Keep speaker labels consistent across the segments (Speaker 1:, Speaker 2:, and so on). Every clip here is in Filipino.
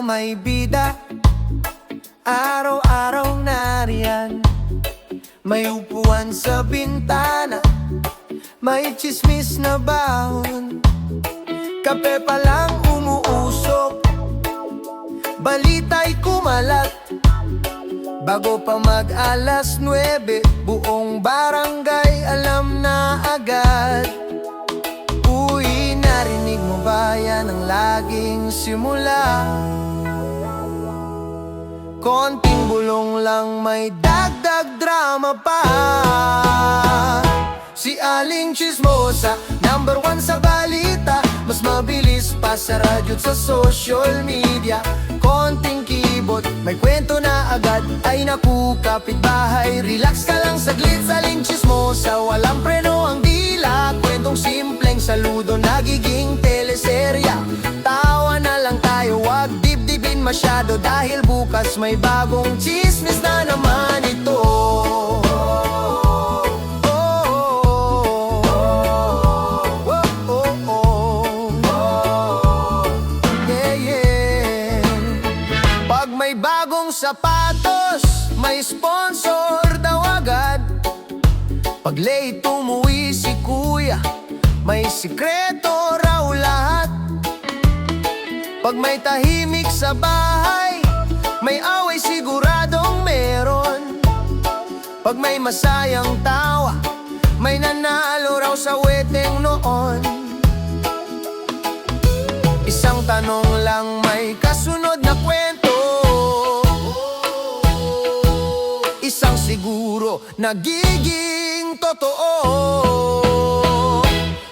Speaker 1: may bida, araw-araw nariyan. May upuan sa bintana, may tsismis na bahon. Kape pa lang umuusok, balita'y kumalat. Bago pa mag-alas 9, buong barangay alam na agad. Uy, narinig mo ba yan ang laging simula? Konting bulong lang, may dagdag drama pa. Si Aling Chismosa, number 1 sa balita. Mas mabilis pa sa radyo't sa social media. Konting kibot, may kwento na agad. Ay naku, kapitbahay, relax ka lang saglit. Sa Aling Chismosa, walang preno ang dila. Kwentong simpleng saludo, nagiging teleserya. Tawa na lang tayo, wag dibdibin masyado. Dahil bukas may bagong chismis na naman ito. May bagong sapatos, may sponsor daw agad. Pag late umuwi si kuya, may sikreto raw lahat. Pag may tahimik sa bahay, may away siguradong meron. Pag may masayang tawa, may nanalo raw sa weteng noon. Isang tanong lang, may kasunod na kwento. Isang siguro, nagiging totoo.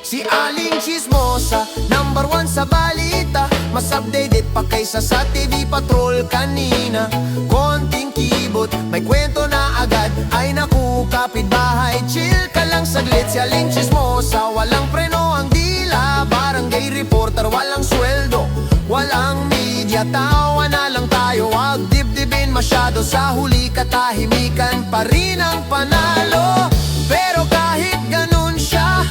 Speaker 1: Si Aling Chismosa, number 1 sa balita. Mas updated pa kaysa sa TV Patrol kanina. Konting kibot, may kwento na agad. Ay naku, kapitbahay, chill ka lang saglit. Si Aling Chismosa, walang preno ang dila. Barangay reporter, walang sweldo, walang media. Tawa na lang tayo, wag dibdibin masyado. Sa huli katahimikan pa rin ang panalo. Pero kahit ganun siya,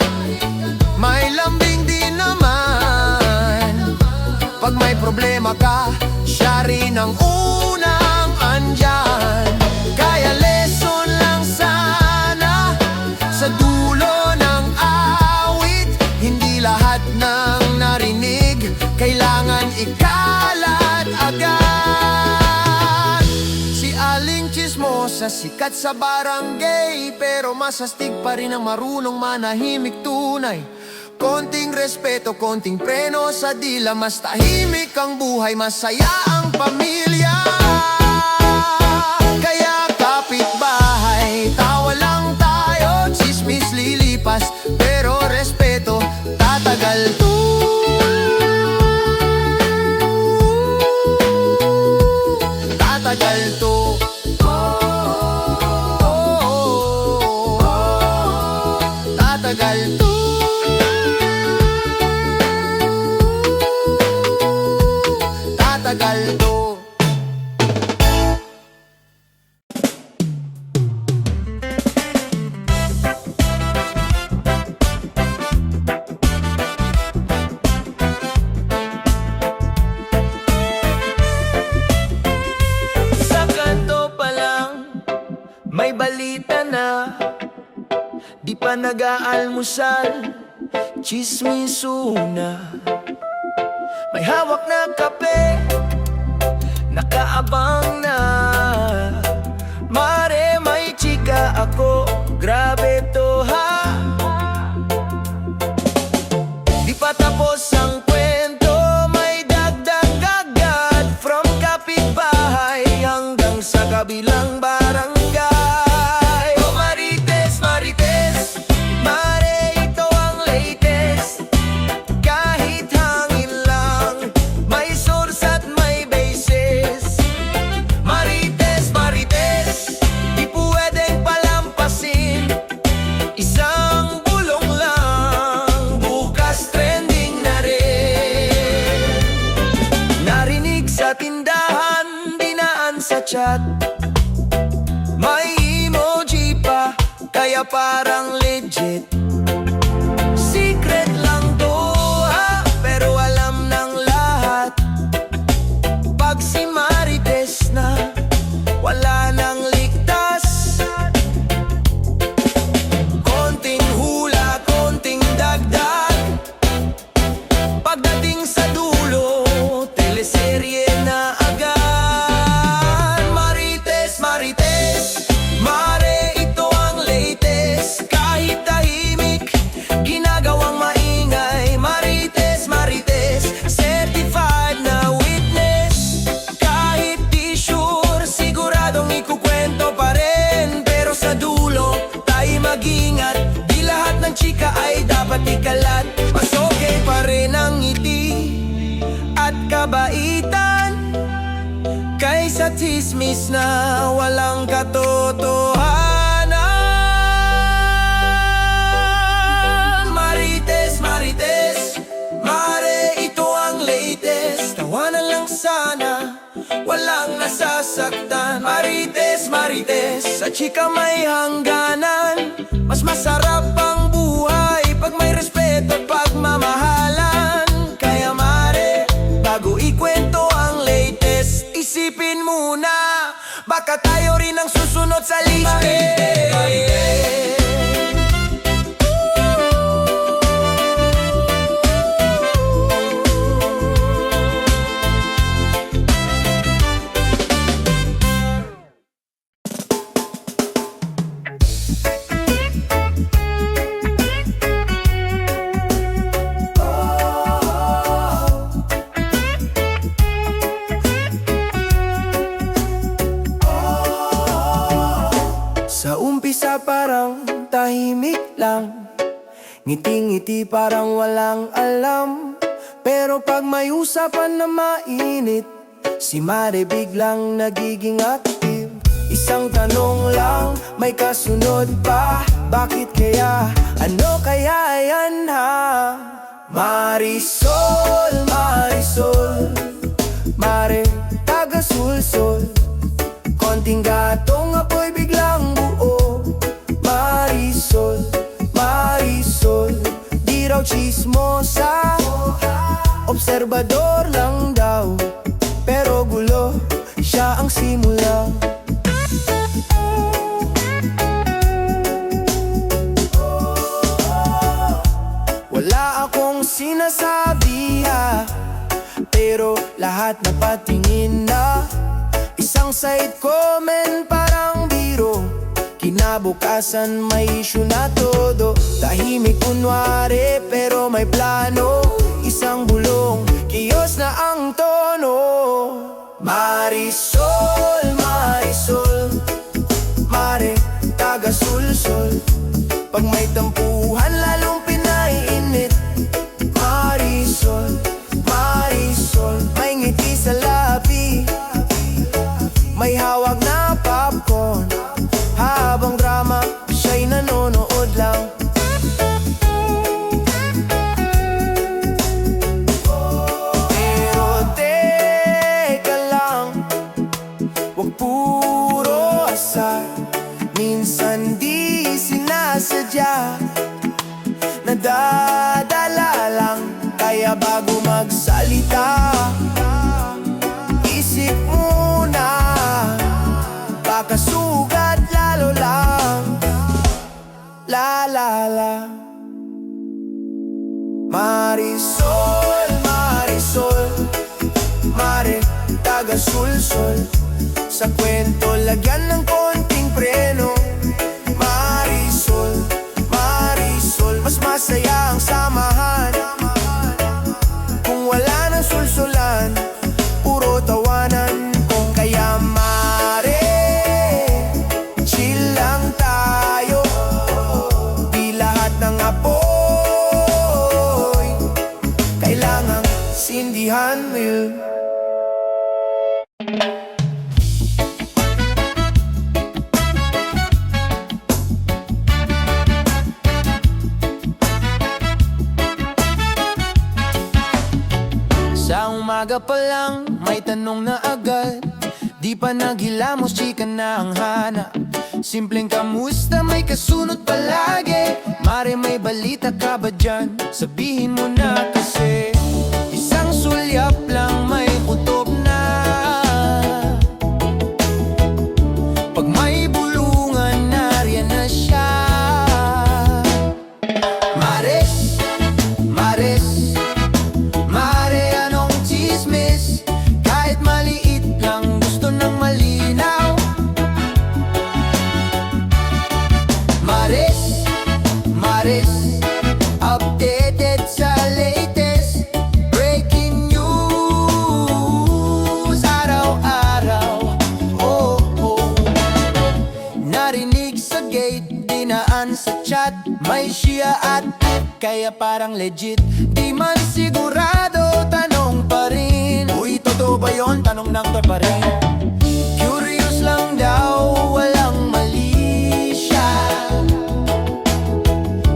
Speaker 1: may lambing din naman. Pag may problema ka, siya rin ang unang andyan. Kaya lesson lang sana sa dulo ng awit. Hindi lahat ng narinig kailangan ikalat agad. Si Aling Chismosa, sikat sa barangay, pero masastig pa rin ang marunong manahimik tunay. Konting respeto, konting preno sa dila. Mas tahimik ang buhay, masaya ang pamilya. Kaya kapitbahay, tawa lang tayo. Chismis lilipas, pero respeto tatagal to. Tatagal to. Tatagal to. Tagaldo. Sa kanto pa lang, may balita na. Di pa nag-aalmusal, chismisuna. May hawak na kape, nakaabang na. Mare, may chika ako, grabe to ha. Di pa tapos ang kwento, may dagdag agad. From kapitbahay hanggang sa kabilang barangay. Oh Marites, Marites, mare, ito ang latest. Kahit hangin lang, may source at may basis. Marites, Marites, di pwedeng palampasin. Isang bulong lang, bukas trending na rin. Narinig sa tindahan, dinaan sa chat. May emoji pa, kaya parang legit. Secret lang to ha, pero alam ng lahat. Pag kabaitan kaysa tsismis na walang katotohanan. Marites, Marites, Mare, ito ang latest. Tawanan lang sana, walang nasasaktan. Marites, Marites, sa chika may hangganan. Mas masarap ang buhay pag may respeto at pagmamahalan. Kaya Mare, bago ikwento ang latest, isipin muna, baka tayo rin ang susunod sa liste. Sa umpisa parang tahimik lang, ngiti-ngiti parang walang alam. Pero pag may usapan na mainit, si Mare biglang nagiging active. Isang tanong lang, may kasunod pa. Bakit kaya? Ano kaya yan ha? Marisol, Marisol, Mare, taga-sulsol. Konting gatong apoy biglang buo. Marisol, Marisol, di raw chismosa, obserbador lang daw, pero gulo, siya ang simula. Wala akong sinasabi ha, pero lahat napatingin na. Isang side comment parang biro, kinabukasan may issue na todo. Tahimik kunwari pero may plano. Isang bulong, kiyos na ang tono. Marisol, Marisol, Mare, taga-sulsol. Pag may tampuhan lalong pinaiinit. Marisol, Marisol, may ngiti sa labi, may hawak na popcorn. Habang drama, siya'y nanonood lang. Pero teka lang, wag puro asar. Minsan di sinasadya, nadadala lang. Kaya bago magsalita, isip muna, baka sugat lalo lang. La la la. Marisol, Marisol, Mare, taga-sulsol. Sa kwento lagyan ng konting preno. Marisol, Marisol, mas masaya ang samahan kung wala nang sulsulan, puro tawanan. Kaya Mare, chill lang tayo, di lahat ng apoy kailangang sindihan will. Sa umaga pa lang, may tanong na agad. Di pa naghilamos, chika na ang hanap. Simpleng kamusta, may kasunod palagi. Mare, may balita ka ba dyan? Sabihin mo na kasi isang sulyap lang may kutob na. Pag may bulungan, nariyan na siya. Mares, Mares, Mare, anong chismis? Kahit maliit lang, gusto ng malinaw. Mares, Mares, updated sa latest breaking news araw-araw. Oh, oh. Narinig sa gate, dinaan sa chat, may siya at kaya parang legit. Di man sigurado, tanong pa rin. yon? Tanong ng pa rin. Curious lang daw, walang mali siya,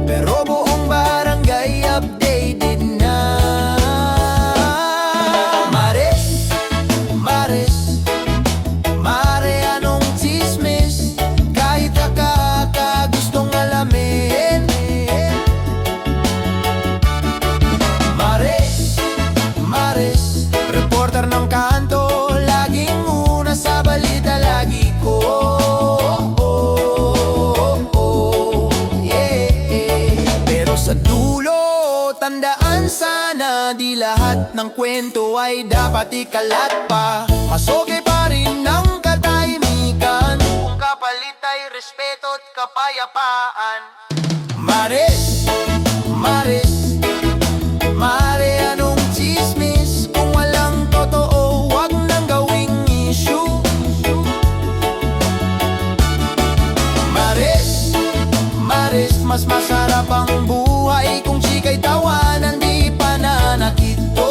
Speaker 1: pero buong barangay updated na. Mares, Mares, Mare, anong chismis? Kahit gustong alamin. Mares, Mares, reporter ng kanto, laging una sa balita, lagi ko. Pero sa dulo, tandaan sana, di lahat ng kwento ay dapat ikalat pa. Masoge pa rin ng katahimikan, kung kapalit ay respeto at kapayapaan. Mares, Mares, Mare, anong chismis? Kung walang totoo, wag nang gawing issue. Mares, Mares, mas masarap ang buhay kung chika'y tawanan, di pananakit to.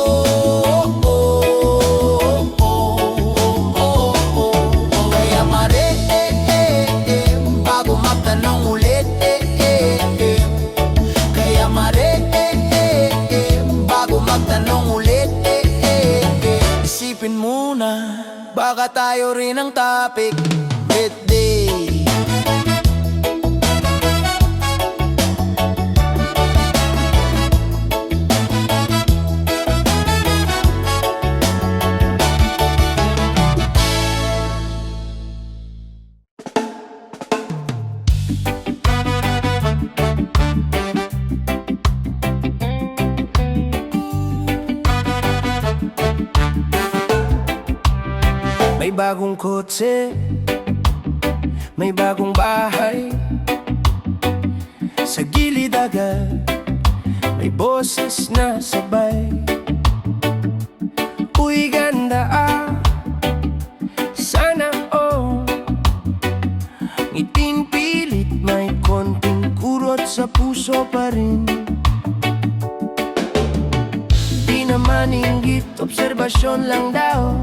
Speaker 1: Kaya Mare, bago magtanong ulit, kaya Mare, bago magtanong ulit, isipin muna, baka tayo rin ang topic. Birthday. May bagong kotse, may bagong bahay, sa gilid agad may boses na sabay. Uy, ganda sana ngiting pilit, may konting kurot sa puso pa rin. Di naman inggit, obserbasyon lang daw,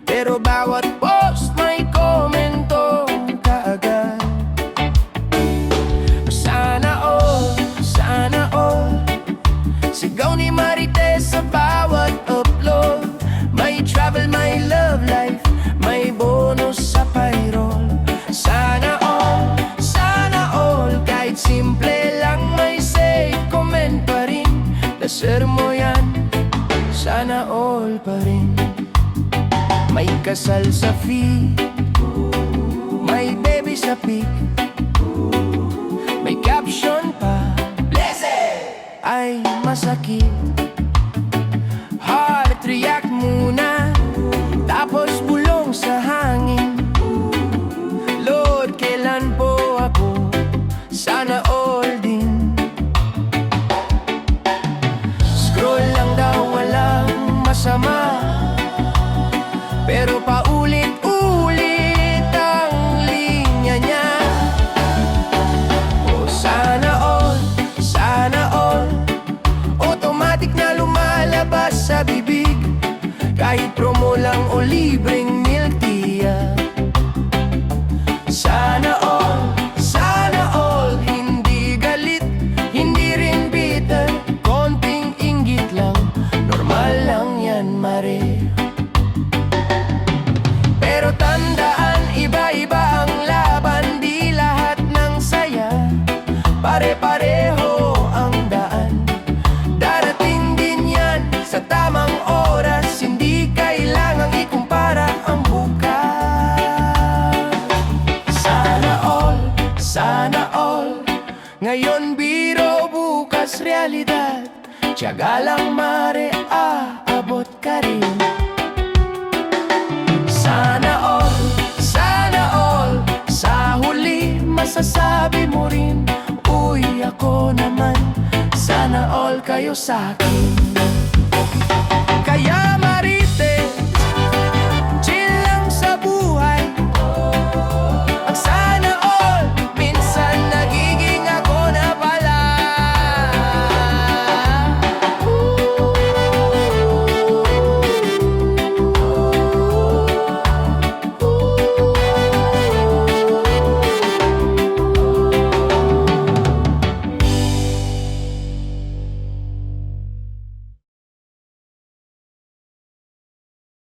Speaker 1: pero bawat post may komento kaagad. Sana all, sigaw ni Marites sa bawat upload. May travel, may love life, may bonus sa payroll. Sana all, kahit simple lang may say, comment pa rin. Deser mo yan, sana all pa rin. May kasal sa feed, may baby sa pic, may caption pa, blessed, ay masakit. Heart react muna, tapos bulong sa hangin. Lord, kailan po ako? Sana all din. Scroll lang daw, walang masama, pero paulit-ulit ang linya niya. Oh, sana all, automatic na lumalabas sa bibig, kahit promo lang o libreng milk tea. Sana all, hindi galit, hindi rin bitter, konting inggit lang, normal lang yan, Mare. Pero tandaan, iba-iba ang laban, di lahat ng saya pare-pareho ang daan. Darating din yan sa tamang oras, hindi kailangang ikumpara ang bukas. Sana all, ngayon biro, bukas realidad. Tiyaga lang, Mare, aabot ka rin. Sana all, sa huli masasabi mo rin, uy, ako naman, sana all kayo sa'kin. Kaya